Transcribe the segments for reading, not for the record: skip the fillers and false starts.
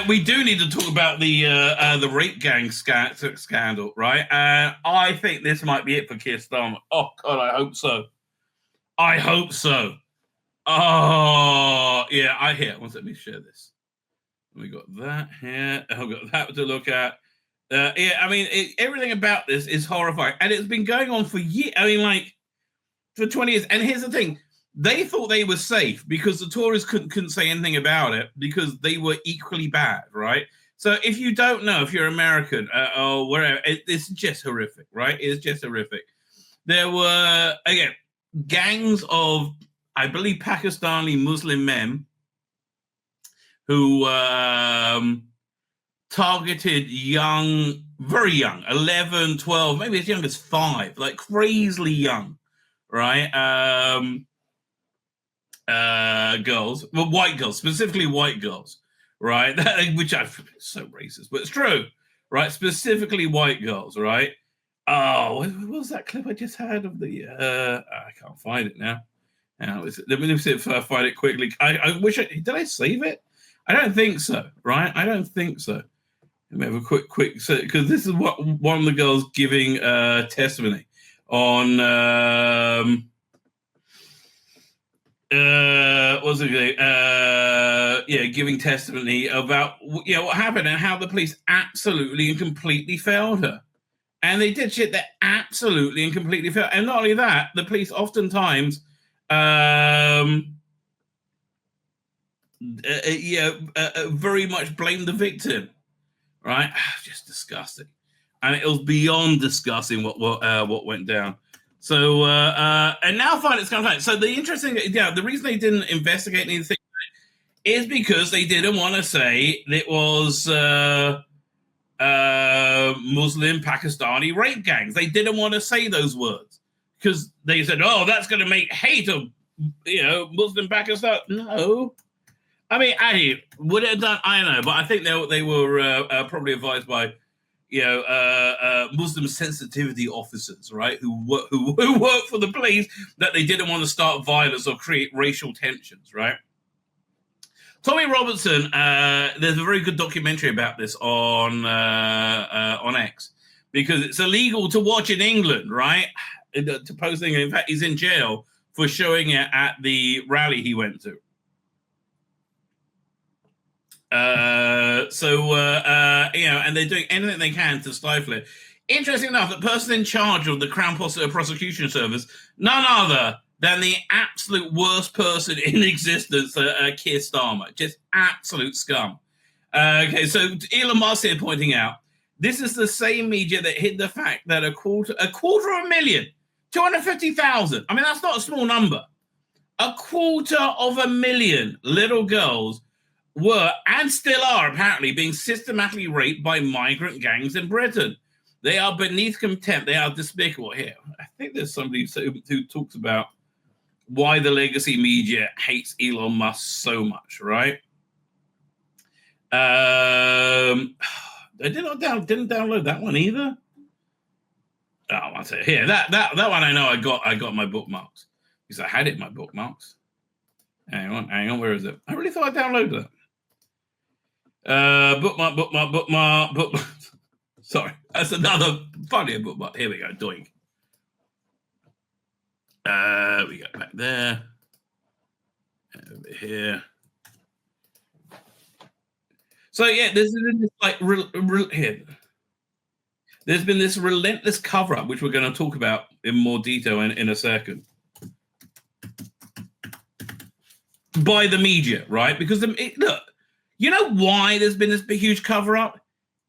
we do need to talk about the rape gang scandal, right? I think this might be it for Kier Starmer. Oh God, I hope so. I hope so. Oh yeah, I hear. Let me share this. We got that here. I've got that to look at. Yeah, I mean, everything about this is horrifying, and it's been going on for years. I mean, like for 20 years. And here's the thing: they thought they were safe because the Tories couldn't say anything about it because they were equally bad, right? So if you don't know, if you're American or wherever, it's just horrific, right? It's just horrific. There were again gangs of, I believe, Pakistani Muslim men who targeted young, very young, 11, 12, maybe as young as 5, like crazily young, right? Girls, well, white girls, specifically white girls, right? Which I so racist, but it's true, right? Specifically white girls, right? Oh, what was that clip I just had of the? I can't find it now. Let me see if I find it quickly. I wish did I save it? I don't think so, right? I don't think so. Let me have a quick, because this is what one of the girls giving testimony on. What's it? Giving testimony about what happened and how the police absolutely and completely failed her, and they did shit that absolutely and completely failed. And not only that, the police oftentimes. Very much blame the victim, right? Just disgusting, and it was beyond disgusting what went down. So and now finally it's kind of so the interesting, the reason they didn't investigate anything is because they didn't want to say it was Muslim Pakistani rape gangs. They didn't want to say those words because they said, "Oh, that's going to make hate of Muslim Pakistan." No. I mean, would it have done? I don't know, but I think they were probably advised by, Muslim sensitivity officers, right, who work for the police, that they didn't want to start violence or create racial tensions, right? Tommy Robertson, there's a very good documentary about this on X, because it's illegal to watch in England, right? To posting, in fact, he's in jail for showing it at the rally he went to. And they're doing anything they can to stifle it. Interesting enough, the person in charge of the Crown Prosecution Service, none other than the absolute worst person in existence, Kier Starmer, just absolute scum. Okay, so Elon Musk here pointing out, this is the same media that hid the fact that a quarter of a million, 250,000, I mean, that's not a small number, 250,000 little girls were and still are apparently being systematically raped by migrant gangs in Britain. They are beneath contempt. They are despicable. Here, I think there's somebody who talks about why the legacy media hates Elon Musk so much, right? I didn't download that one either. Oh, I'll say here that one I know I got my bookmarks because I had it in my bookmarks. Hang on, where is it? I really thought I downloaded it. Bookmark. Sorry, that's another funny bookmark. Here we go, doink. We go back there. Over here. So yeah, there's been this here. There's been this relentless cover-up, which we're going to talk about in more detail in a second, by the media, right? Because look. You know why there's been this big, huge cover-up?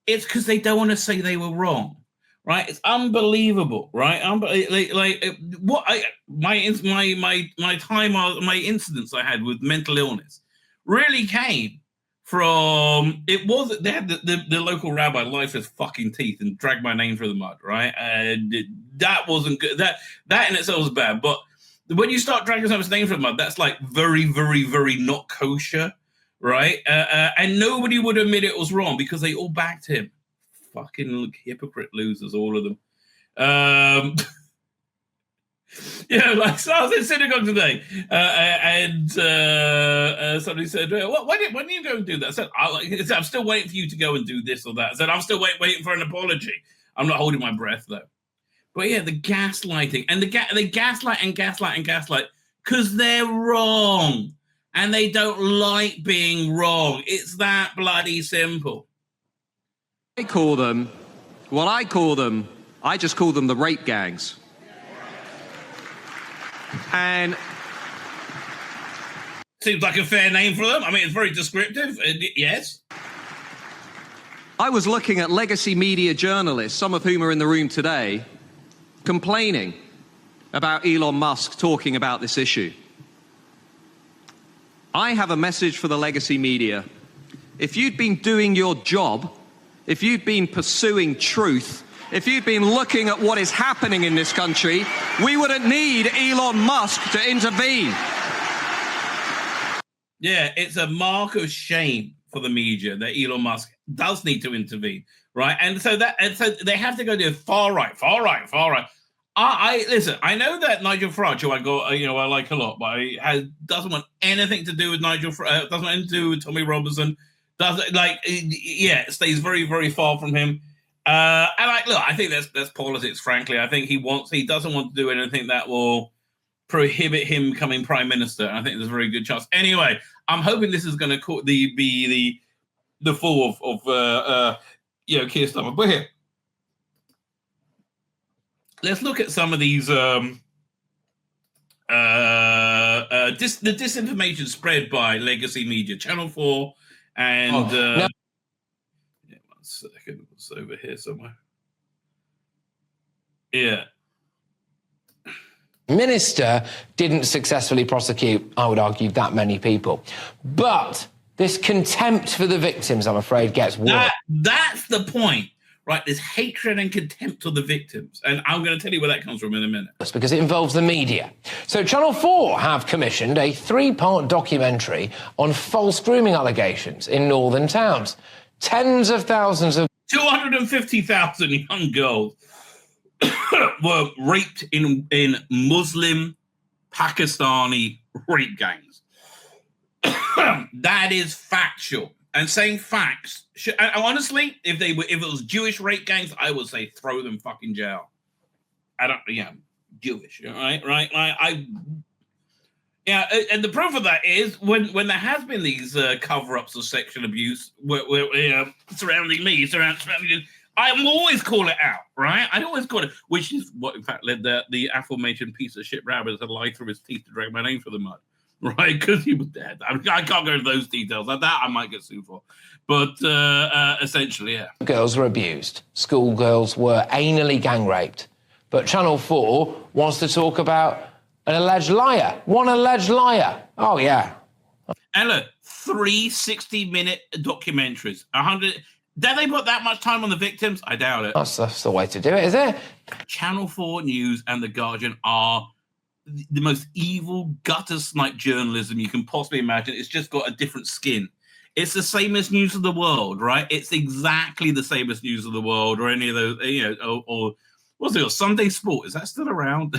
It's because they don't want to say they were wrong, right? It's unbelievable, right? My incidents I had with mental illness really came from, it was, they had the local rabbi lie for his fucking teeth and drag my name through the mud, right? And that wasn't good. That in itself was bad. But when you start dragging someone's name through the mud, that's like very, very, very not kosher. Right? And nobody would admit it was wrong because they all backed him. Fucking hypocrite losers, all of them. Like, so I was in synagogue today, and somebody said, when are you going to do that? I said, I'm still waiting for you to go and do this or that. I said, I'm still waiting for an apology. I'm not holding my breath, though. But yeah, the gaslighting, and they gaslight and gaslight and gaslight because they're wrong, and they don't like being wrong. It's that bloody simple. I just call them the rape gangs. And seems like a fair name for them. I mean, it's very descriptive. Yes. I was looking at legacy media journalists, some of whom are in the room today, complaining about Elon Musk talking about this issue. I have a message for the legacy media. If you'd been doing your job, if you'd been pursuing truth, if you'd been looking at what is happening in this country, we wouldn't need Elon Musk to intervene. Yeah, it's a mark of shame for the media that Elon Musk does need to intervene, right? And so they have to go to far right. Listen. I know that Nigel Farage, who I like a lot, but doesn't want anything to do with doesn't want anything to do with Tommy Robinson. Stays very, very far from him. I think that's politics. Frankly, I think he doesn't want to do anything that will prohibit him becoming prime minister. And I think there's a very good chance. Anyway, I'm hoping this is going to be the fall of Kier Starmer. But here, let's look at some of these the disinformation spread by legacy media, Channel 4, and no. Yeah, 1 second, it's over here somewhere. Yeah. Minister didn't successfully prosecute, I would argue, that many people. But this contempt for the victims, I'm afraid, gets worse. That's the point, right? There's hatred and contempt of the victims. And I'm going to tell you where that comes from in a minute. That's because it involves the media. So Channel 4 have commissioned a 3-part documentary on false grooming allegations in northern towns. Tens of thousands of 250,000 young girls were raped in Muslim Pakistani rape gangs. That is factual. And saying facts, honestly, if it was Jewish rape gangs, I would say throw them fucking jail. Jewish, right? And the proof of that is when there has been these cover-ups of sexual abuse surrounding me, I'm always call it out, right? I always call it, which is what in fact led the aforementioned piece of shit Rabbi to lie through his teeth to drag my name through the mud, right? Because he was dead. I can't go into those details. Like that I might get sued for. But essentially, yeah. Girls were abused. Schoolgirls were anally gang raped. But Channel 4 wants to talk about an alleged liar. One alleged liar. Oh, yeah. And look, 3 60-minute documentaries. 100. Did they put that much time on the victims? I doubt it. That's the way to do it, is it? Channel 4 News and The Guardian are the most evil, gutter-snipe journalism you can possibly imagine. It's just got a different skin. It's the same as News of the World, right? It's exactly the same as News of the World or any of those, or what's it, Sunday Sport? Is that still around?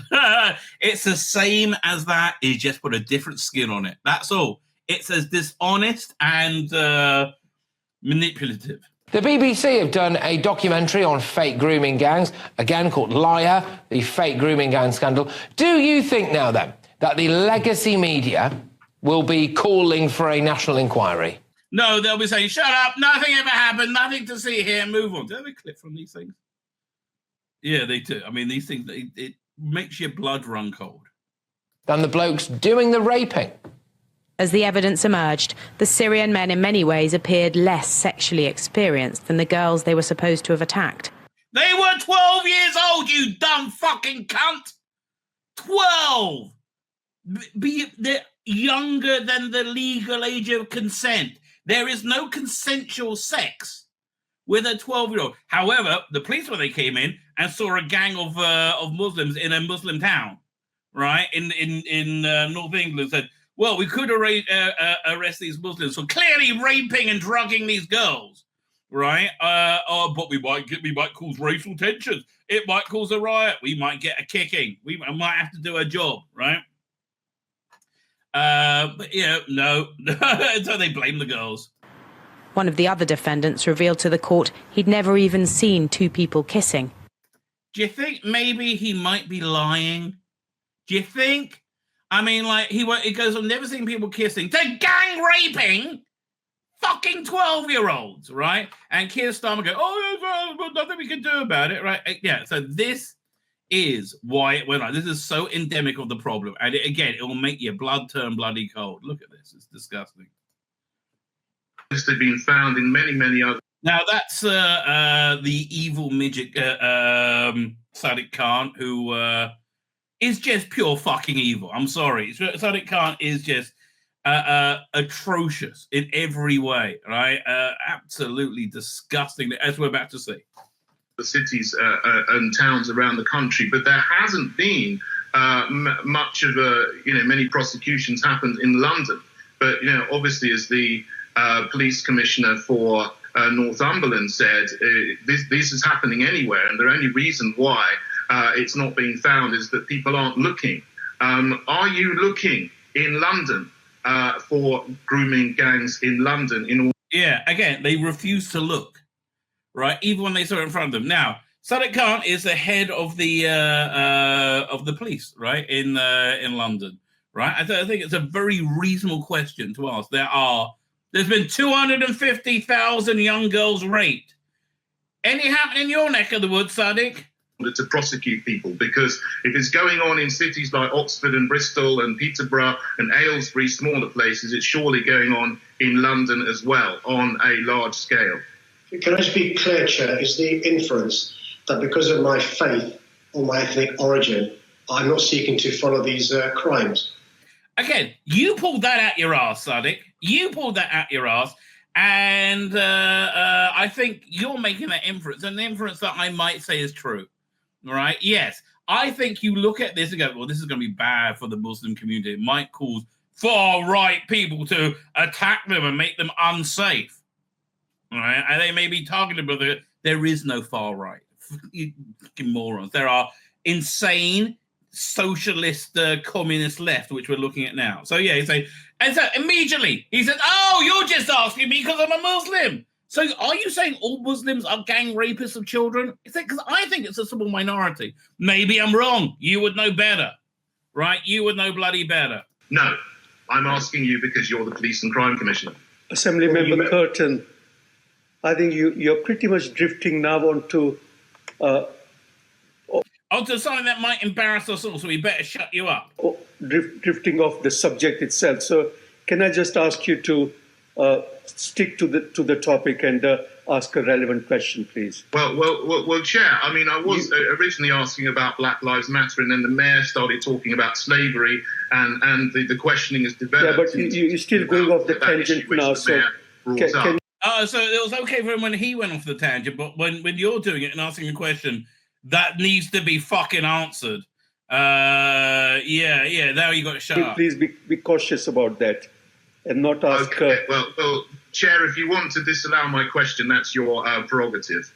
It's the same as that. It's just put a different skin on it. That's all. It's as dishonest and manipulative. The BBC have done a documentary on fake grooming gangs, again called Liar, the fake grooming gang scandal. Do you think now, then, that the legacy media will be calling for a national inquiry? No, they'll be saying, shut up, nothing ever happened, nothing to see here, move on. Do they clip from these things? Yeah, they do. I mean, these things, it makes your blood run cold. Than the blokes doing the raping. As the evidence emerged, the Syrian men in many ways appeared less sexually experienced than the girls they were supposed to have attacked. They were 12 years old, you dumb fucking cunt! 12! They're younger than the legal age of consent. There is no consensual sex with a 12-year-old. However, the police, when they came in and saw a gang of Muslims in a Muslim town, right, in North England, said, well, we could arrest these Muslims for clearly raping and drugging these girls. right? But we might cause racial tensions. It might cause a riot. We might get a kicking. We might have to do a job, right? But no. So they blame the girls. One of the other defendants revealed to the court he'd never even seen two people kissing. Do you think maybe he might be lying? Do you think? I mean, like, he goes, I've never seen people kissing. They're gang raping fucking 12-year-olds, right? And Kier Starmer goes, there's nothing we can do about it, right? Yeah, so this is why it went on. This is so endemic of the problem. And it will make your blood turn bloody cold. Look at this. It's disgusting. They've been found in many, many other. Now, that's the evil midget Sadiq Khan, who is just pure fucking evil. I'm sorry. Sadiq Khan is just atrocious in every way, right? Absolutely disgusting, as we're about to see. The cities and towns around the country, but there hasn't been much of many prosecutions happened in London. But, obviously, as the police commissioner for Northumberland said, this is happening anywhere, and the only reason why it's not being found is that people aren't looking. Are you looking in London for grooming gangs in London? Yeah, again, they refuse to look, right? Even when they saw it in front of them. Now, Sadiq Khan is the head of the police, right, in London, right? I think it's a very reasonable question to ask. There's been 250,000 young girls raped. Any happen in your neck of the woods, Sadiq? To prosecute people, because if it's going on in cities like Oxford and Bristol and Peterborough and Aylesbury, smaller places, it's surely going on in London as well on a large scale. Can I just be clear, Chair? Is the inference that because of my faith or my ethnic origin, I'm not seeking to follow these crimes? Again, you pulled that out your ass, Sadiq. You pulled that out your ass. And I think you're making that inference, an inference that I might say is true. Right? Yes. I think you look at this and go, well, this is going to be bad for the Muslim community. It might cause far-right people to attack them and make them unsafe. All right? And they may be targeted, but there is no far-right. You fucking morons. There are insane socialist communist left, which we're looking at now. So, yeah, and so immediately he said, oh, you're just asking me because I'm a Muslim. So are you saying all Muslims are gang rapists of children? Because I think it's a small minority. Maybe I'm wrong. You would know better, right? You would know bloody better. No, I'm asking you because you're the Police and Crime Commissioner. Assembly Member Curtin, I think you're pretty much drifting now onto something that might embarrass us all, so we better shut you up. Drifting off the subject itself. So can I just ask you to stick to the topic and ask a relevant question, please? Well, Chair, I mean, I was originally asking about Black Lives Matter, and then the mayor started talking about slavery, and the questioning has developed. Yeah, but you're still going off the tangent now, so so it was okay for him when he went off the tangent, but when you're doing it and asking a question, that needs to be fucking answered. Now you got to shut up. Please be cautious about that. And not ask. Okay. Well, Chair, if you want to disallow my question, that's your prerogative.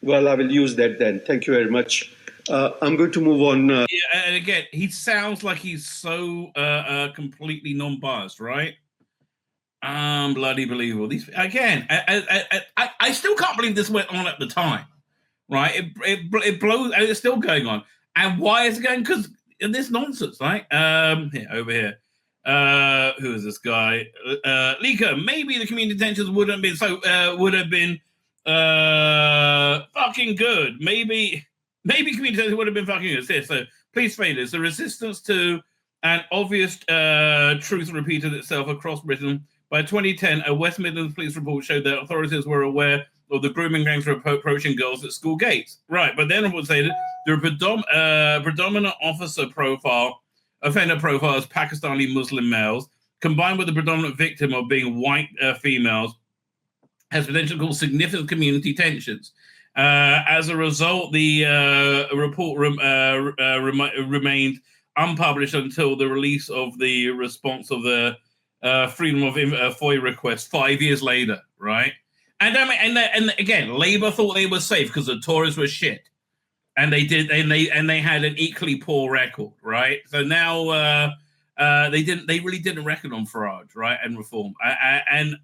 Well, I will use that then. Thank you very much. I'm going to move on. And again, he sounds like he's so completely non-biased, right? Bloody believable. These again, I still can't believe this went on at the time, right? It blows. It's still going on. And why is it going? Because this nonsense, right? Over here. Who is this guy? Lika, maybe the community tensions would have been fucking good. Maybe community tensions would have been fucking good. Here, so police failures. The resistance to an obvious truth repeated itself across Britain. By 2010, a West Midlands police report showed that authorities were aware of the grooming gangs were approaching girls at school gates. Right, but then it would say that the predominant offender profile as Pakistani Muslim males, combined with the predominant victim of being white females, has potentially caused significant community tensions. As a result, the report remained unpublished until the release of the response of the Freedom of FOI request 5 years later, right? And I mean, and again, Labour thought they were safe because the Tories were shit, and they had an equally poor record, right? So now they really didn't reckon on Farage, right, and reform, and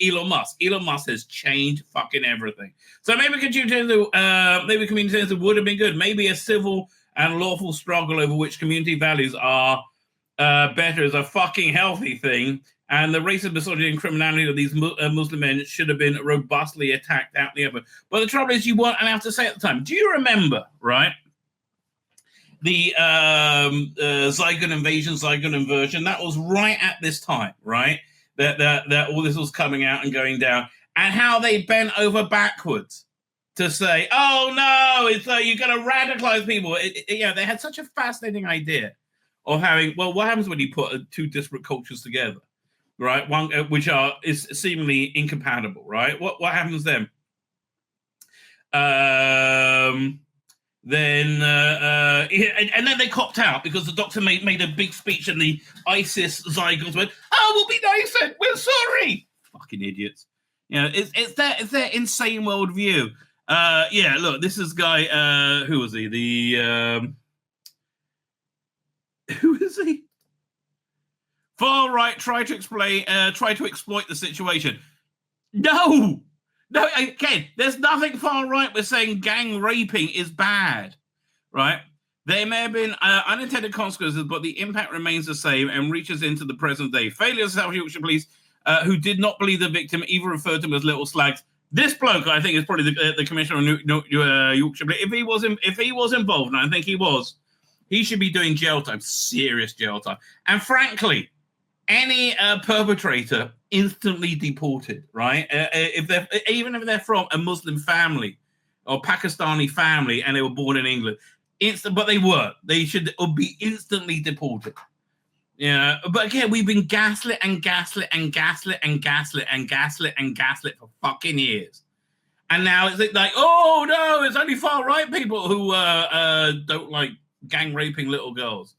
Elon Musk. Elon Musk has changed fucking everything. So maybe community would have been good. Maybe a civil and lawful struggle over which community values are better is a fucking healthy thing. And the racist misogyny and criminality of these Muslim men should have been robustly attacked out in the open. But the trouble is, you weren't allowed to say at the time. Do you remember, right, the Zygon invasion, Zygon inversion? That was right at this time, right? That all this was coming out and going down. And how they bent over backwards to say, oh, no, it's you're going to radicalize people. They had such a fascinating idea of having, well, what happens when you put two disparate cultures together? Right, one which is seemingly incompatible. Right, what happens then? And then they copped out because the doctor made a big speech, and the ISIS Zygons went, "Oh, we'll be nice, and we're sorry." Fucking idiots. It's their insane worldview. Look, this is guy. Who was he? Who is he? Far right try to exploit the situation. No, again, there's nothing far right with saying gang raping is bad, right? There may have been unintended consequences, but the impact remains the same and reaches into the present day. Failures of South Yorkshire police, who did not believe the victim, even referred to him as little slags. This bloke, I think, is probably the commissioner of Yorkshire police. If he was involved, and I think he was, he should be doing jail time, serious jail time. And frankly, any perpetrator instantly deported, right? Even if they're from a Muslim family or Pakistani family and they were born in England, but they should be instantly deported. Yeah, but again, we've been gaslit and gaslit and gaslit and gaslit and gaslit and gaslit for fucking years, and now it's like, oh no, it's only far right people who don't like gang raping little girls.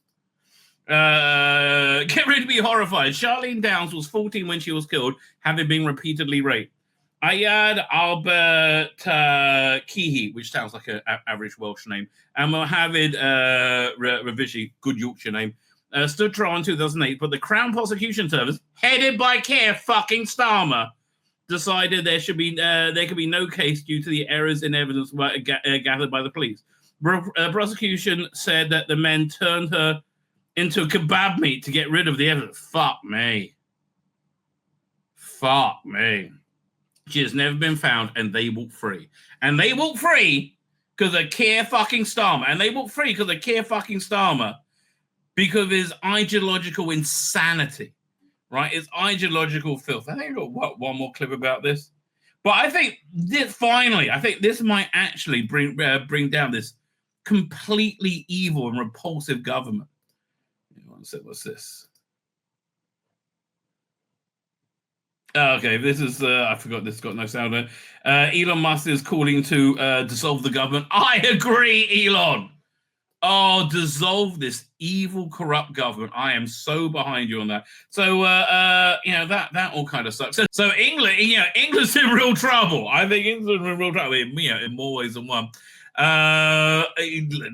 Get ready to be horrified. Charlene Downs was 14 when she was killed, having been repeatedly raped. Ayad Albert Kihi, which sounds like an average Welsh name, and Mohammed Ravishi, good Yorkshire name, stood trial in 2008, but the Crown Prosecution Service, headed by Kier fucking Starmer, decided there could be no case due to the errors in evidence gathered by the police. Prosecution said that the men turned her into kebab meat to get rid of the evidence. Fuck me. She has never been found, and they walk free. And they walk free because of Kier fucking Starmer. And they walk free because of Kier fucking Starmer because of his ideological insanity, right? His ideological filth. I think I've got one more clip about this. But I think this might actually bring down this completely evil and repulsive government. What's this? Okay, this is, I forgot this got no sound on it. Elon Musk is calling to dissolve the government. I agree, Elon. Oh, dissolve this evil, corrupt government. I am so behind you on that. So, that all kind of sucks. So England, England's in real trouble. I think England's in real trouble, in more ways than one.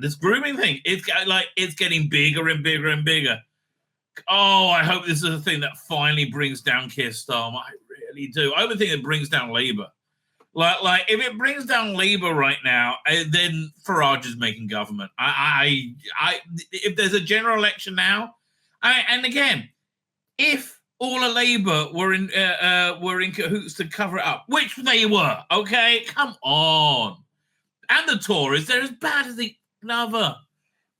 This grooming thing, it's getting bigger and bigger and bigger. Oh, I hope this is a thing that finally brings down Kier Starmer. I really do. I would think it brings down Labour. Like if it brings down Labour right now, then Farage is making government. If there's a general election now, and again, if all of Labour were in cahoots to cover it up, which they were, okay, come on. And the Tories, they're as bad as the other.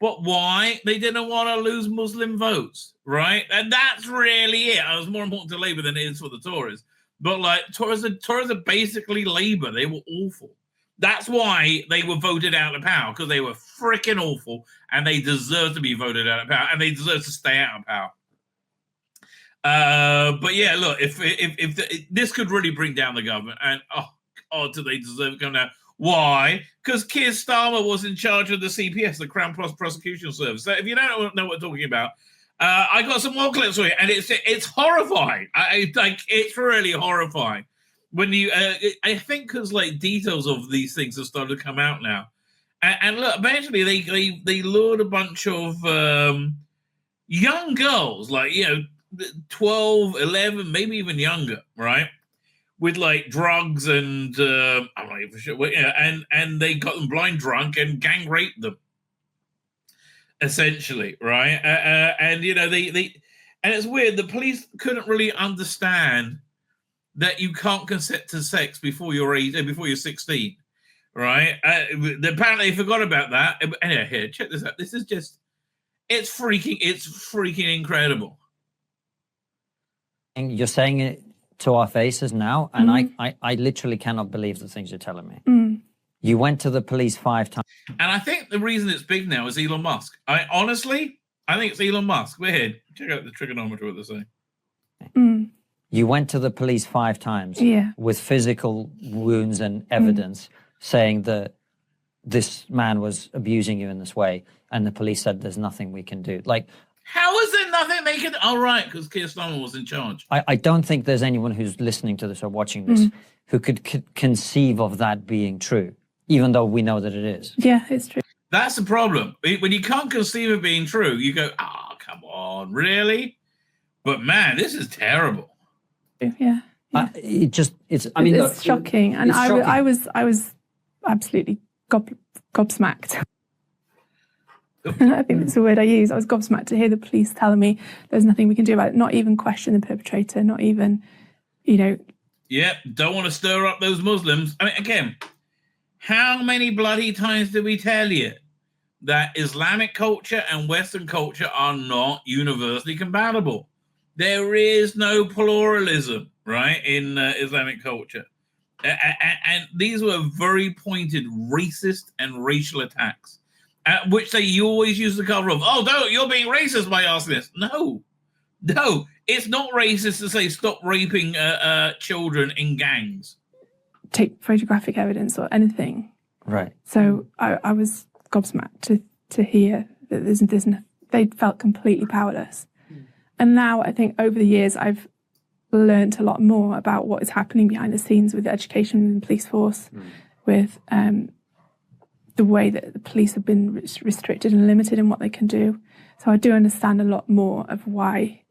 But why? They didn't want to lose Muslim votes, right? And that's really it. It was more important to Labour than it is for the Tories. But Tories are basically Labour. They were awful. That's why they were voted out of power, because they were freaking awful, and they deserve to be voted out of power, and they deserve to stay out of power. But yeah, look, if this could really bring down the government, and do they deserve to come down? Why? Because Kier Starmer was in charge of the CPS, the Crown Prosecution Service. So if you don't know what we're talking about, I got some more clips for you, and it's horrifying. It's really horrifying. When you, I think, because like details of these things have started to come out now, and look, eventually they lured a bunch of young girls, like 12, 11, maybe even younger, right? With like drugs and I'm not even sure, and they got them blind drunk and gang raped them, essentially, right? And they and it's weird. The police couldn't really understand that you can't consent to sex before you're 16, right? Apparently, they forgot about that. Anyway, here, check this out. This is it's freaking incredible. And you're saying it to our faces now, and I literally cannot believe the things you're telling me. You went to the police 5 times. And I think the reason it's big now is Elon Musk. I think it's Elon Musk. We're here. Check out the trigonometry, what they're saying. You went to the police 5 times with physical wounds and evidence saying that this man was abusing you in this way, and the police said there's nothing we can do. Like, how is there nothing they can? Oh, right, because Kier Starmer was in charge. I don't think there's anyone who's listening to this or watching this who could conceive of that being true, even though we know that it is. Yeah, it's true. That's the problem. When you can't conceive of being true, you go, come on, really? But man, this is terrible. Yeah. It's shocking. And I was absolutely gobsmacked. I think that's the word I use. I was gobsmacked to hear the police telling me there's nothing we can do about it, not even question the perpetrator, not even, Yep, don't want to stir up those Muslims. I mean, again, how many bloody times did we tell you that Islamic culture and Western culture are not universally compatible? There is no pluralism, right, in Islamic culture. And these were very pointed racist and racial attacks. Which you always use the cover of, you're being racist by asking this. No, it's not racist to say stop raping children in gangs. Take photographic evidence or anything. Right. So I was gobsmacked to hear that they felt completely powerless. And now I think over the years I've learned a lot more about what is happening behind the scenes with the education and the police force, with the way that the police have been restricted and limited in what they can do. So I do understand a lot more of why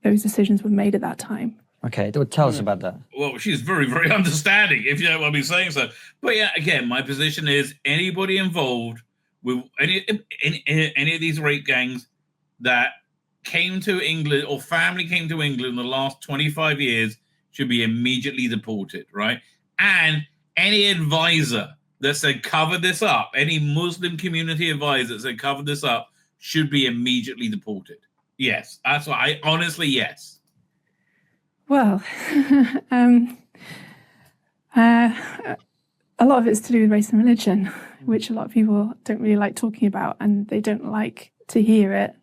those decisions were made at that time. Okay, tell us about that. Well, she's very, very understanding, if you don't want me saying so. But yeah, again, my position is anybody involved with any of these rape gangs that came to England or family came to England in the last 25 years should be immediately deported, right? And any advisor that said cover this up, any Muslim community advisor that said cover this up, should be immediately deported. Yes, that's why yes. Well, a lot of it's to do with race and religion, which a lot of people don't really like talking about, and they don't like to hear it.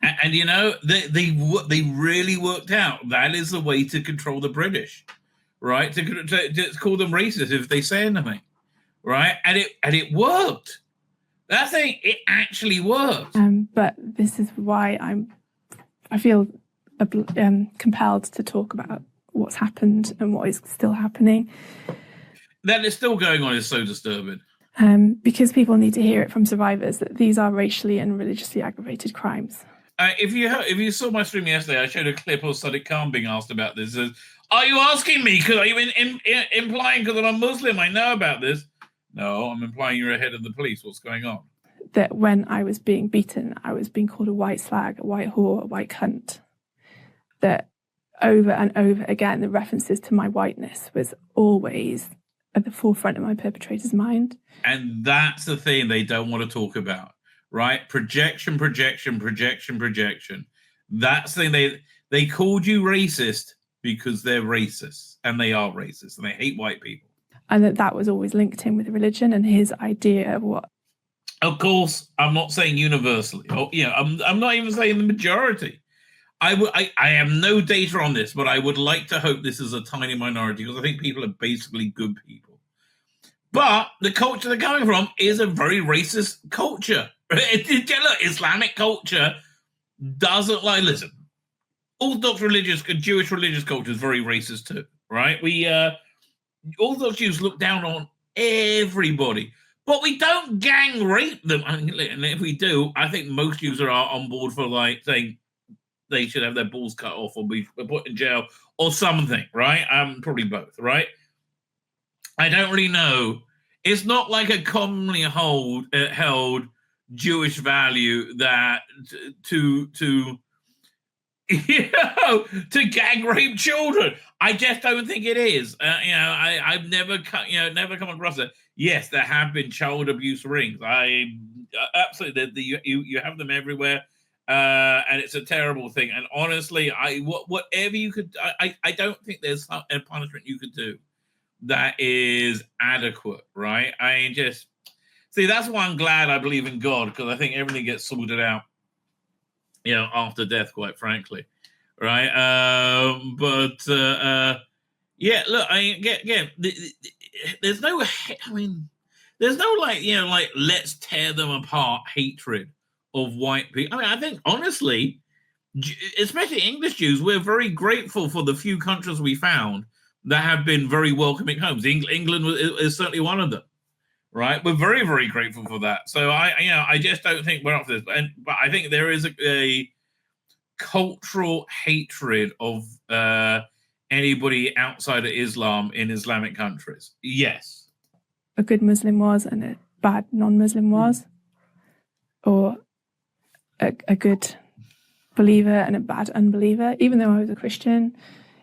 And they really worked out that is the way to control the British, right? To call them racist if they say anything. Right, and it worked. That thing, it actually worked. But this is why I feel compelled to talk about what's happened and what is still happening. That is still going on is so disturbing. Because people need to hear it from survivors that these are racially and religiously aggravated crimes. If you saw my stream yesterday, I showed a clip of Sadiq Khan being asked about this. Are you asking me? Are you implying because I'm a Muslim I know about this? No, I'm implying you're ahead of the police. What's going on? That when I was being beaten, I was being called a white slag, a white whore, a white cunt. That over and over again, the references to my whiteness was always at the forefront of my perpetrator's mind. And that's the thing they don't want to talk about, right? Projection. That's the thing. They called you racist because they're racist, and they are racist, and they hate white people. And that was always linked in with religion and his idea of what. Of course, I'm not saying universally. I'm not even saying the majority. I have no data on this, but I would like to hope this is a tiny minority because I think people are basically good people. But the culture they're coming from is a very racist culture. Look, Islamic culture doesn't listen. Orthodox religious, Jewish religious culture is very racist too, right? Orthodox Jews look down on everybody, but we don't gang rape them. I mean, and if we do, I think most Jews are on board for like saying they should have their balls cut off or be put in jail or something, right? Probably both, right? I don't really know. It's not like a commonly held Jewish value that to to gang rape children. I just don't think it is. I've never come across it. Yes, there have been child abuse rings. Absolutely, you have them everywhere, and it's a terrible thing. And honestly, whatever you could, I don't think there's a punishment you could do that is adequate, right? I just see that's why I'm glad I believe in God, because I think everything gets sorted out, after death, quite frankly, right? Yeah, look, there's no, there's no like let's tear them apart hatred of white people. I mean, I think honestly, especially English Jews, we're very grateful for the few countries we found that have been very welcoming homes. England is certainly one of them, right? We're very, very grateful for that. So I just don't think we're up for this. But I think there is a cultural hatred of anybody outside of Islam in Islamic countries. Yes. A good Muslim was and a bad non-Muslim was, or a good believer and a bad unbeliever. Even though I was a Christian,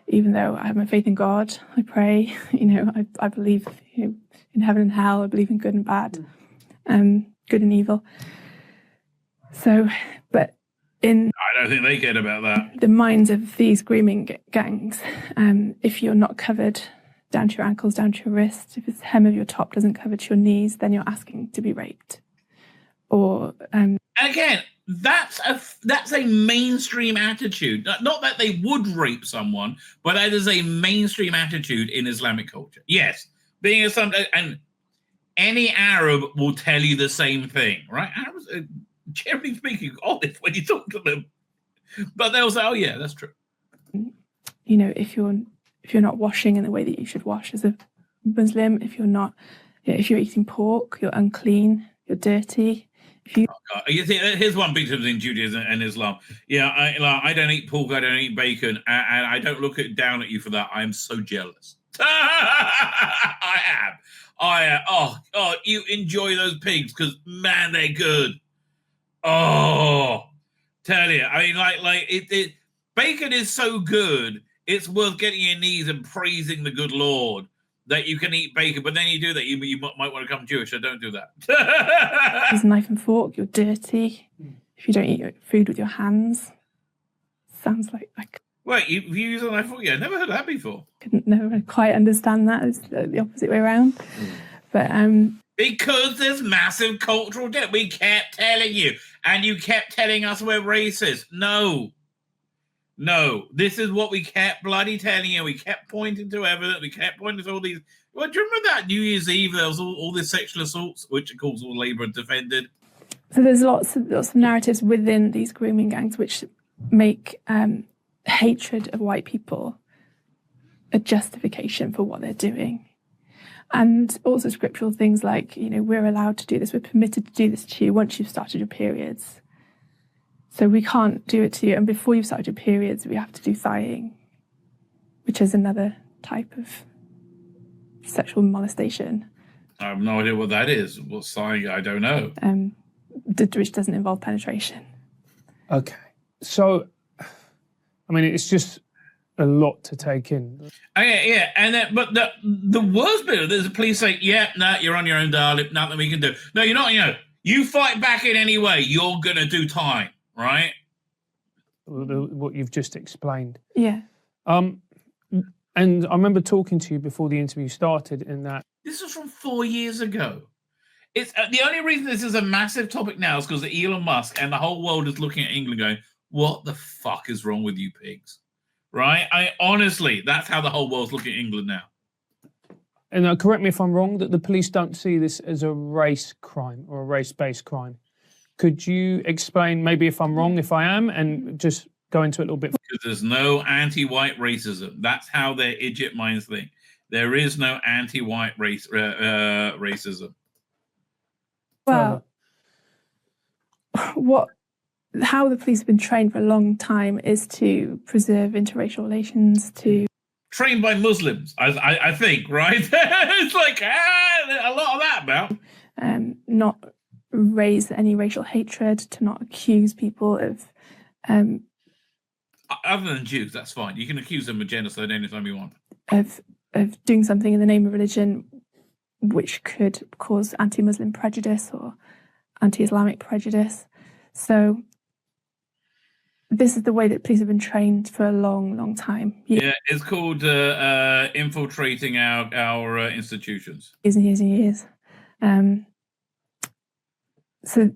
even though I have my faith in God, I pray, I believe in heaven and hell, I believe in good and bad, good and evil. So, but I don't think they cared about that. The minds of these grooming gangs, if you're not covered down to your ankles, down to your wrists, if the hem of your top doesn't cover to your knees, then you're asking to be raped. Or and again, that's a mainstream attitude. Not that they would rape someone, but that is a mainstream attitude in Islamic culture. Yes, being and any Arab will tell you the same thing, right? Arabs, generally speaking, honest when you talk to them, but they'll say, "Oh yeah, that's true." If you're not washing in the way that you should wash as a Muslim, if you're eating pork, you're unclean, you're dirty. Here's one big difference in Judaism and Islam. Yeah, I don't eat pork, I don't eat bacon, and I don't look down at you for that. I am so jealous. I am. Oh, you enjoy those pigs because man, they're good. Oh, tell you, I mean, bacon is so good. It's worth getting your knees and praising the good Lord that you can eat bacon, but then you do that, you might want to become Jewish, so don't do that. There's a knife and fork, you're dirty. If you don't eat your food with your hands, sounds like... Wait, you use a knife and fork? Yeah, I never heard that before. Couldn't never quite understand that. It's the opposite way around. But because there's massive cultural debt. We kept telling you, and you kept telling us we're racist. No, this is what we kept bloody telling you. We kept pointing to evidence. We kept pointing to all these. Well, do you remember that New Year's Eve? There was all these sexual assaults, which of course all Labour defended. So there's lots of narratives within these grooming gangs which make hatred of white people a justification for what they're doing, and also scriptural things like we're allowed to do this. We're permitted to do this to you once you've started your periods. So we can't do it to you. And before you've started your periods, we have to do thighing, which is another type of sexual molestation. I have no idea what that is. What's thighing? I don't know. Which doesn't involve penetration. Okay. So, I mean, it's just a lot to take in. Yeah. And but the worst bit of this is the police say, you're on your own, darling. Nothing we can do. No, you're not. You fight back in any way, you're going to do time. Right? What you've just explained. Yeah. And I remember talking to you before the interview started in that... This was from 4 years ago. It's the only reason this is a massive topic now is because of Elon Musk and the whole world is looking at England going, what the fuck is wrong with you pigs? Right? Honestly, that's how the whole world's looking at England now. And correct me if I'm wrong, that the police don't see this as a race crime or a race-based crime. Could you explain, maybe if I'm wrong, if I am, and just go into it a little bit? Because there's no anti-white racism. That's how their idiot minds think. There is no anti-white racism. Well, how the police have been trained for a long time is to preserve interracial relations, to... Trained by Muslims, I think, right? It's like, a lot of that about. Not raise any racial hatred, to not accuse people of... Other than Jews, that's fine. You can accuse them of genocide anytime you want. Of doing something in the name of religion which could cause anti-Muslim prejudice or anti-Islamic prejudice. So this is the way that police have been trained for a long, long time. Yeah, it's called infiltrating our institutions. Years and years and years. So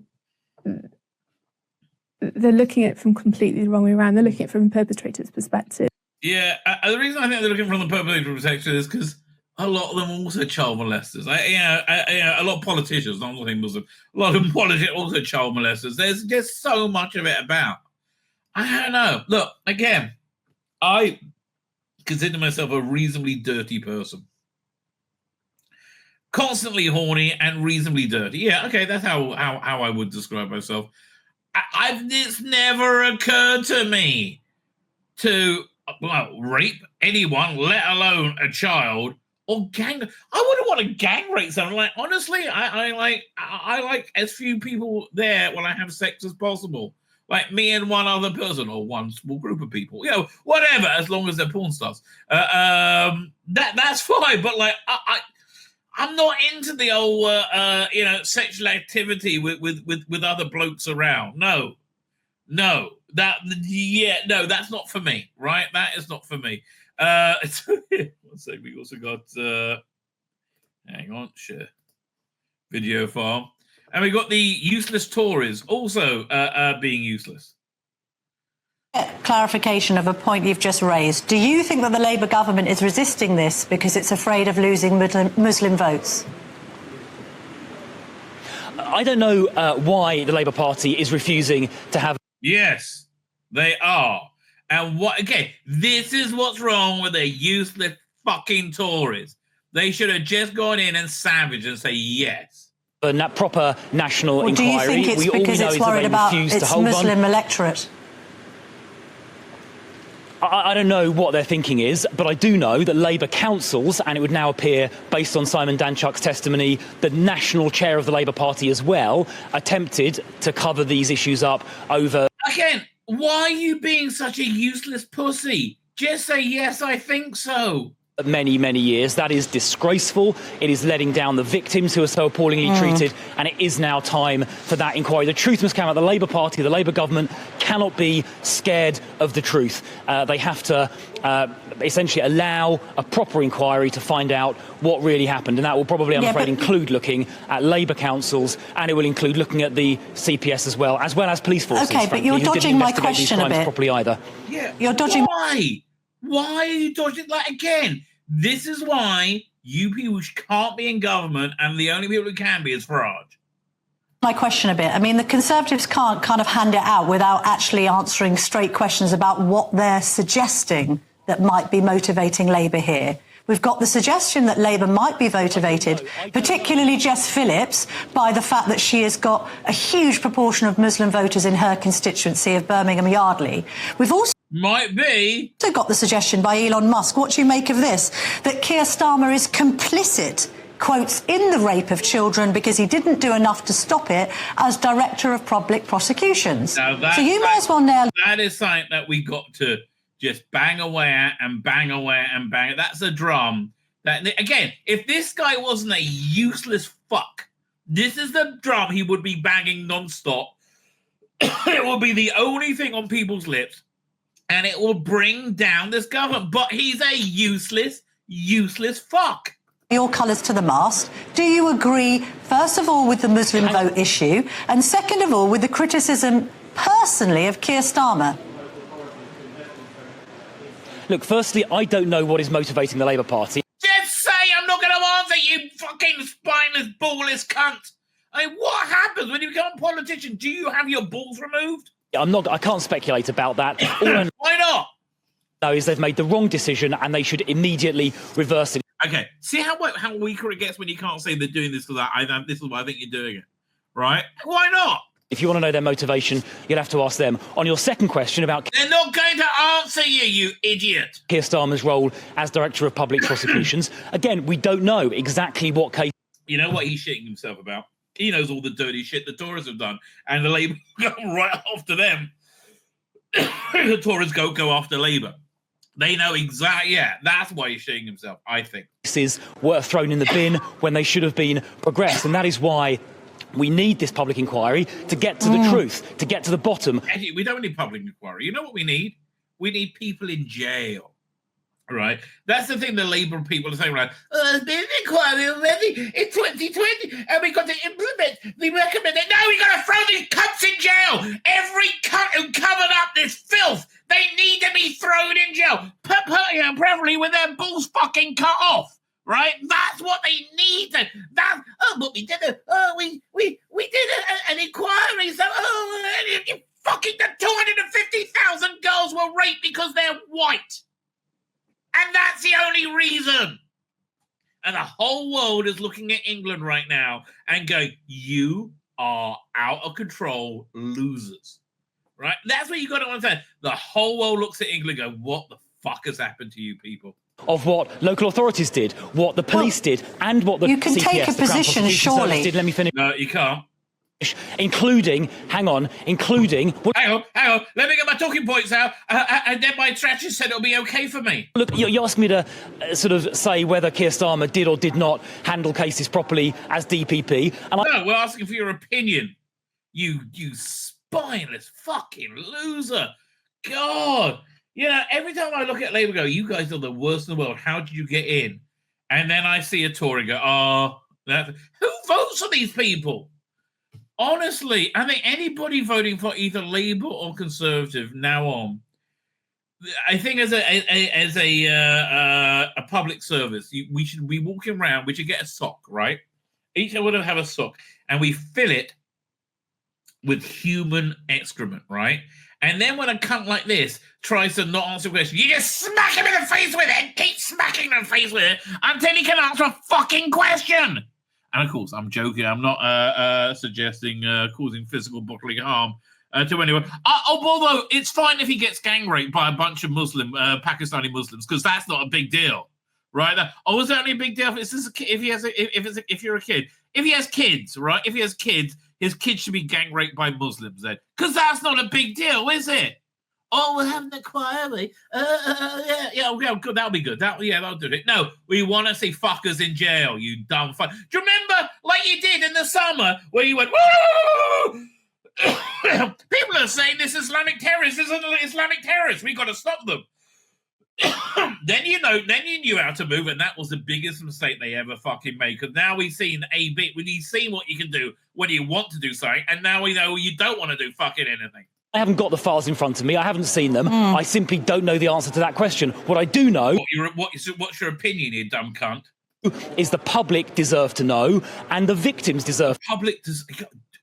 they're looking at it from completely the wrong way around. They're looking at it from the perpetrator's perspective. Yeah, the reason I think they're looking from the perpetrator perspective is because a lot of them are also child molesters. A lot of politicians, not saying Muslim, a lot of politicians also child molesters. There's just so much of it about. I don't know. Look, again, I consider myself a reasonably dirty person. Constantly horny and reasonably dirty. Yeah, okay, that's how I would describe myself. It's never occurred to me to rape anyone, let alone a child, or gang. I wouldn't want to gang rape someone. Like, honestly, I like as few people there when I have sex as possible. Like me and one other person or one small group of people, whatever, as long as they're porn stars. That's fine. But like, I'm not into the old, sexual activity with other blokes around. No, that's not for me, right? That is not for me. Let's say we also got, hang on, share video file. And we got the useless Tories also being useless. Clarification of a point you've just raised. Do you think that the Labour government is resisting this because it's afraid of losing Muslim votes? I don't know why the Labour Party is refusing to have... Yes, they are. And this is what's wrong with the useless fucking Tories. They should have just gone in and savaged and say yes. A proper national inquiry. Do you think it's because it's worried about its Muslim electorate? I don't know what their thinking is, but I do know that Labour councils, and it would now appear, based on Simon Danchuk's testimony, the national chair of the Labour Party as well, attempted to cover these issues up over... Again, why are you being such a useless pussy? Just say, yes, I think so. Many, many years. That is disgraceful. It is letting down the victims who are so appallingly treated, and it is now time for that inquiry. The truth must come out. The Labour Party, the Labour government cannot be scared of the truth. They have to essentially allow a proper inquiry to find out what really happened, and that will probably, I'm afraid, include looking at Labour councils, and it will include looking at the CPS as well as police forces. Okay, but you're dodging my question a bit. Properly either. Yeah, you're dodging. Why? Why are you dodging? Like, again, this is why you people can't be in government, and the only people who can be is Farage. My question a bit. I mean, the Conservatives can't kind of hand it out without actually answering straight questions about what they're suggesting that might be motivating Labour here. We've got the suggestion that Labour might be motivated, particularly Jess Phillips, by the fact that she has got a huge proportion of Muslim voters in her constituency of Birmingham Yardley. We've also got the suggestion by Elon Musk. What do you make of this? That Kier Starmer is complicit, quotes, in the rape of children because he didn't do enough to stop it as Director of Public Prosecutions. So you might as well nail... That is something that we got to just bang away at and bang away and bang. That's a drum. That, again, if this guy wasn't a useless fuck, this is the drum he would be banging non-stop. It will be the only thing on people's lips, and it will bring down this government. But he's a useless fuck. Your colours to the mast. Do you agree, first of all, with the Muslim vote issue, and second of all, with the criticism, personally, of Kier Starmer? Look, firstly, I don't know what is motivating the Labour Party. Just say I'm not going to answer, you fucking spineless, ballless cunt. I mean, what happens when you become a politician? Do you have your balls removed? I can't speculate about that. Why not? No, is they've made the wrong decision and they should immediately reverse it. Okay, see how weaker it gets when you can't say they're doing this because this is why I think you're doing it, right? Why not? If you want to know their motivation, you'll have to ask them. On your second question about... They're not going to answer you, you idiot! Kier Starmer's role as Director of Public Prosecutions, again, we don't know exactly what case... You know what he's shitting himself about? He knows all the dirty shit the Tories have done, and the Labour go right after them. The Tories go after Labour. They know exactly, that's why he's shitting himself, I think. Cases were thrown in the bin when they should have been progressed, and that is why we need this public inquiry to get to the truth, to get to the bottom. Actually, we don't need public inquiry. You know what we need? We need people in jail. Right? That's the thing the Labour people are saying, right? There's been an inquiry already in 2020, and we got to implement the recommendation. No, we got to throw these cunts in jail. Every cunt who covered up this filth, they need to be thrown in jail. Preferably with their balls fucking cut off. Right? That's what they need. But we did we did an inquiry. So, fucking the 250,000 girls were raped because they're white. And that's the only reason. And the whole world is looking at England right now and going, you are out of control losers. Right? That's what you got to understand. The whole world looks at England and go, what the fuck has happened to you people? Of what local authorities did, what the police did, and what the You can CPS, take a the Crown position, Prosecution surely. Service did. Let me finish. No, you can't. Including, hang on, Hang on. Let me get my talking points out, and then my strategist said it'll be okay for me. Look, you asked me to sort of say whether Kier Starmer did or did not handle cases properly as DPP. And No, we're asking for your opinion. You spineless fucking loser. God. You know, every time I look at Labour go, you guys are the worst in the world. How did you get in? And then I see a Tory go, who votes for these people? Honestly, I think anybody voting for either Labour or Conservative now on, I think as a public service, we should be walking around. We should get a sock, right? Each one would have a sock, and we fill it with human excrement, right? And then when a cunt like this tries to not answer a question, you just smack him in the face with it and keep smacking him in the face with it until he can answer a fucking question. And of course, I'm joking. I'm not suggesting causing physical bodily harm to anyone. Although it's fine if he gets gang raped by a bunch of Pakistani Muslims, because that's not a big deal, right? Is that only a big deal if you're a kid? If he has kids, right? If he has kids, his kids should be gang raped by Muslims then, because that's not a big deal, is it? Oh, we're having an inquiry. Good. That'll be good. That'll do it. No, we want to see fuckers in jail, you dumb fuck. Do you remember, like you did in the summer, where you went, woo! People are saying this Islamic terrorist isn't Islamic terrorist. We got to stop them. Then you knew how to move, and that was the biggest mistake they ever fucking made. Because now we've seen we've seen what you can do when you want to do something, and now we know you don't want to do fucking anything. I haven't got the files in front of me. I haven't seen them. I simply don't know the answer to that question. What I do know... What's your opinion, you dumb cunt? Is the public deserve to know, and the victims deserve...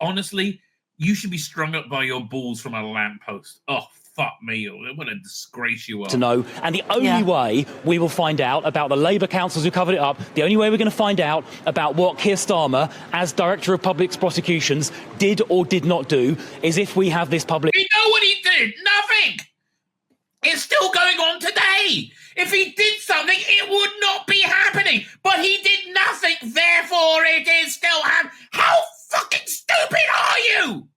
Honestly, you should be strung up by your balls from a lamppost. Oh, fuck me. What a disgrace you are. To know. And the only way we will find out about the Labour councils who covered it up, the only way we're going to find out about what Kier Starmer, as Director of Public Prosecutions, did or did not do, is if we have this public... We know what he did. Nothing. It's still going on today. If he did something, it would not be happening. But he did nothing. Therefore, it is still happening. How fucking stupid are you?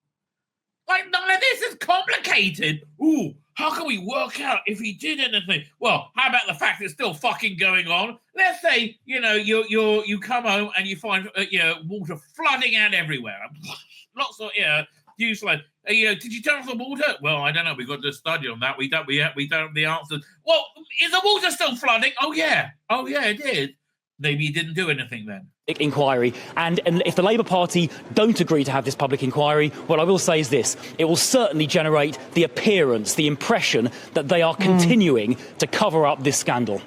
Like, none of this is complicated. Ooh, how can we work out if he did anything? Well, how about the fact it's still fucking going on? Let's say, you come home and you find, water flooding out everywhere. Lots of, useless. Did you turn off the water? Well, I don't know. We've got to do a study on that. We don't have the answers. Well, is the water still flooding? Oh, yeah, it did. Maybe he didn't do anything then. Inquiry. And if the Labour Party don't agree to have this public inquiry, what I will say is this: it will certainly generate the appearance, the impression that they are continuing to cover up this scandal.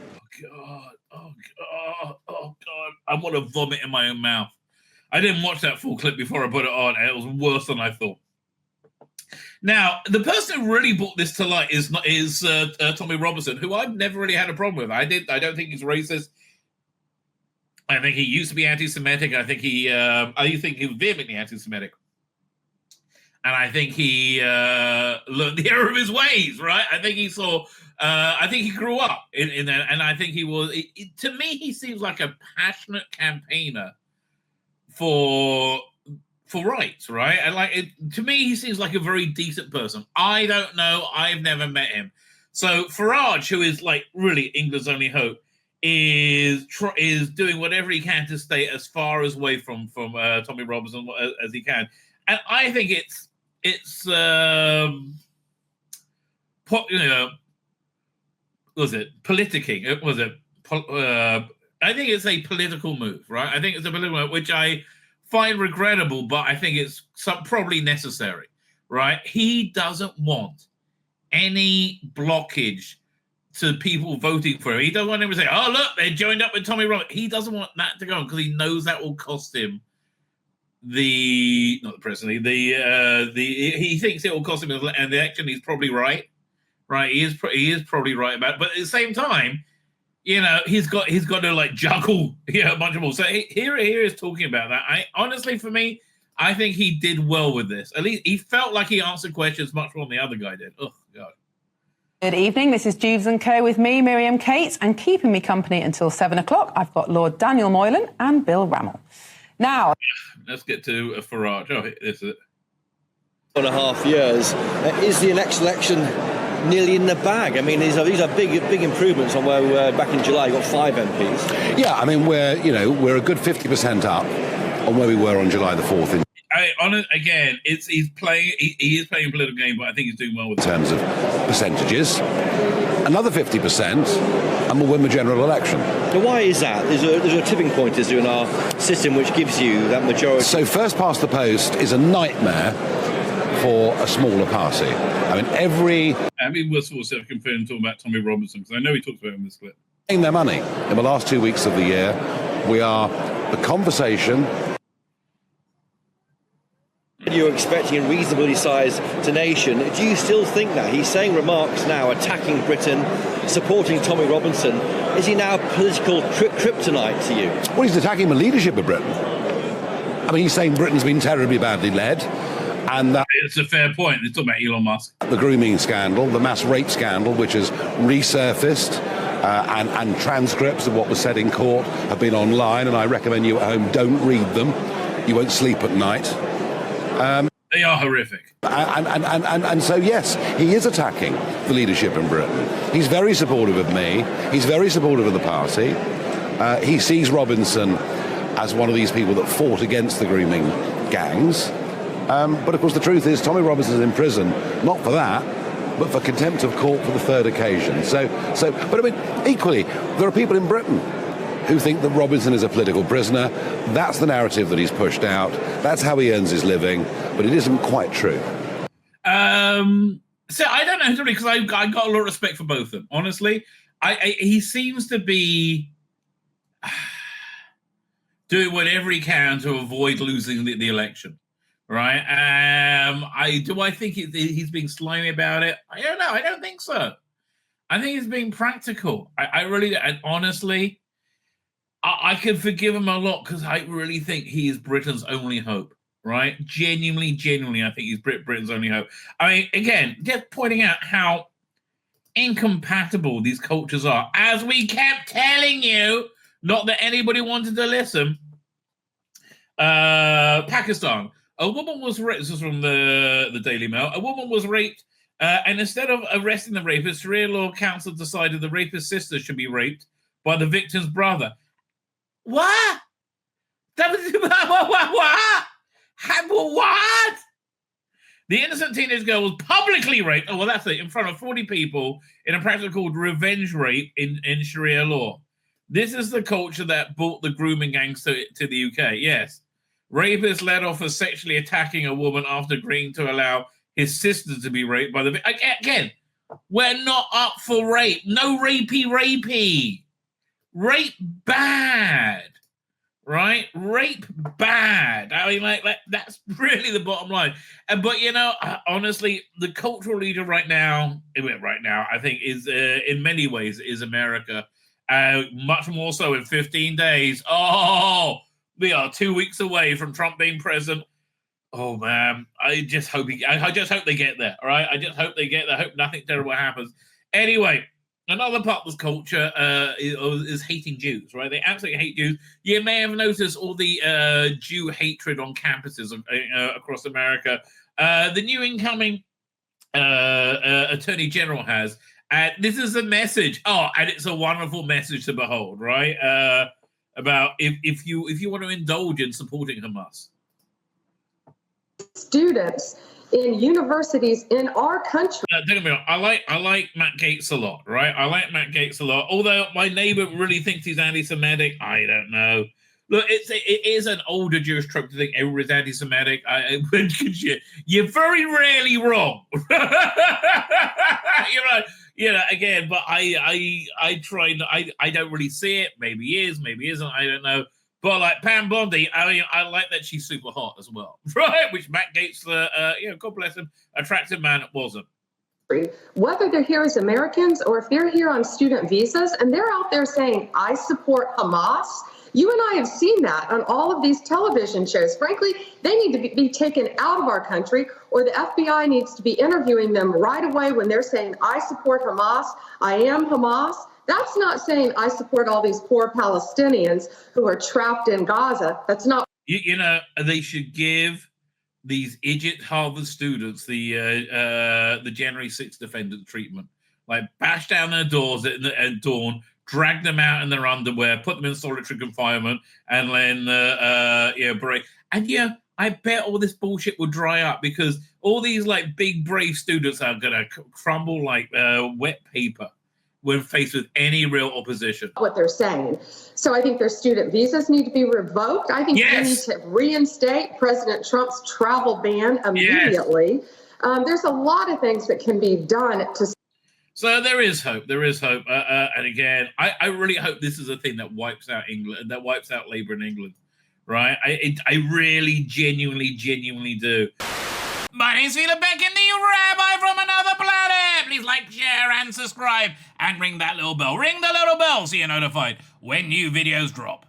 Oh God. I want to vomit in my own mouth. I didn't watch that full clip before I put it on, and it was worse than I thought. Now, the person who really brought this to light is Tommy Robinson, who I've never really had a problem with. I don't think he's racist. I think he used to be anti-Semitic. I think he was vehemently anti-Semitic. And I think he learned the error of his ways, right? I think he saw, I think he grew up in that. And I think he was, to me, he seems like a passionate campaigner for rights, right? And to me, he seems like a very decent person. I don't know. I've never met him. So Farage, who is like really England's only hope, is doing whatever he can to stay as far away from Tommy Robinson as he can. And I think it's was it politicking? Was it? I think it's a political move, right? I think it's a political move, which I find regrettable, but I think it's probably necessary, right? He doesn't want any blockage to people voting for him. He doesn't want them to say, "Oh, look, they joined up with Tommy Robinson." He doesn't want that to go on because he knows that will cost him he thinks it will cost him an election. He's probably right. He is probably right about it. But at the same time, he's got to like juggle a bunch of more. So here is talking about that. Honestly, for me, I think he did well with this. At least he felt like he answered questions much more than the other guy did. Oh God. Good evening. This is Jeeves & Co. with me, Miriam Cates, and keeping me company until 7 o'clock, I've got Lord Daniel Moylan and Bill Rammell. Now, let's get to Farage. Oh, this is it. 1.5 years. Is the next election nearly in the bag? I mean, these are big improvements on where we were back in July. You got 5 MPs. Yeah, I mean, we're a good 50% up on where we were on July the 4th. Again, he is playing a political game, but I think he's doing well with it. In terms of percentages, another 50%, and we'll win the general election. Now, why is that? There's a tipping point is in our system which gives you that majority. So first past the post is a nightmare for a smaller party. I mean, we'll sort of confirm talking about Tommy Robinson, because I know he talks about him in this clip. Their money in the last 2 weeks of the year. We are the conversation. You're expecting a reasonably sized nation. Do you still think that? He's saying remarks now attacking Britain, supporting Tommy Robinson. Is he now political kryptonite to you? Well, he's attacking the leadership of Britain. I mean, he's saying Britain's been terribly badly led. And that it's a fair point. They're talking about Elon Musk. The grooming scandal, the mass rape scandal, which has resurfaced, and transcripts of what was said in court have been online, and I recommend you at home don't read them. You won't sleep at night. They are horrific. And so, yes, he is attacking the leadership in Britain. He's very supportive of me. He's very supportive of the party. He sees Robinson as one of these people that fought against the grooming gangs. But, of course, the truth is Tommy Robinson's in prison, not for that, but for contempt of court for the 3rd occasion. But, I mean, equally, there are people in Britain who think that Robinson is a political prisoner. That's the narrative that he's pushed out. That's how he earns his living, but it isn't quite true. So I don't know, because I got a lot of respect for both of them. Honestly, he seems to be doing whatever he can to avoid losing the election, right? I think he's being slimy about it? I don't know. I don't think so. I think he's being practical. I really, honestly, I can forgive him a lot because I really think he is Britain's only hope, right? Genuinely, I think he's Britain's only hope. I mean, again, just pointing out how incompatible these cultures are. As we kept telling you, not that anybody wanted to listen. Pakistan. A woman was raped. This is from the Daily Mail. A woman was raped, and instead of arresting the rapist, Sharia law council decided the rapist's sister should be raped by the victim's brother. What? What? The innocent teenage girl was publicly raped. Oh, well, that's it. In front of 40 people in a practice called revenge rape in Sharia law. This is the culture that brought the grooming gangs to the UK. Yes. Rapist led off as sexually attacking a woman after agreeing to allow his sister to be raped by the... Again, we're not up for rape. No rapey. Rape bad, right? Rape bad. I mean, like that's really the bottom line. But honestly, the cultural leader right now, I think, is in many ways is America, Much more so in 15 days. Oh, we are 2 weeks away from Trump being president. Oh man, I just hope they get there. All right, I just hope they get there. I hope nothing terrible happens. Anyway, another part of this culture is hating Jews. Right, they absolutely hate Jews. You may have noticed all the Jew hatred on campuses across America. The new incoming Attorney General has. This is a message. Oh, and it's a wonderful message to behold. Right, about if you want to indulge in supporting Hamas. Students in universities in our country. Don't get me wrong, I like Matt Gaetz a lot, right? I like Matt Gaetz a lot. Although my neighbor really thinks he's anti-Semitic, I don't know. Look, it is an older Jewish trope to think everybody's anti-Semitic. You're very rarely wrong. Again, but I try. I don't really see it. Maybe he is, maybe he isn't. I don't know. But like Pam Bondi, I like that she's super hot as well, right? Which Matt Gaetz, God bless him, attractive man it wasn't. Whether they're here as Americans or if they're here on student visas and they're out there saying, I support Hamas, you and I have seen that on all of these television shows. Frankly, they need to be taken out of our country, or the FBI needs to be interviewing them right away when they're saying, I support Hamas, I am Hamas. That's not saying I support all these poor Palestinians who are trapped in Gaza. That's not. They should give these idiot Harvard students the January 6th defendant treatment. Like bash down their doors at dawn, drag them out in their underwear, put them in solitary confinement, and then break. And I bet all this bullshit will dry up because all these like big brave students are gonna crumble like wet paper when faced with any real opposition. What they're saying. So I think their student visas need to be revoked. I think they need to reinstate President Trump's travel ban immediately. Yes. There's a lot of things that can be done to. So there is hope. There is hope. And again, I really hope this is a thing that wipes out England, that wipes out Labour in England, right? I really, genuinely do. My name's Tzvi Lebetkin, the Rabbi from another planet. Please like, share, and subscribe, and ring that little bell. Ring the little bell so you're notified when new videos drop.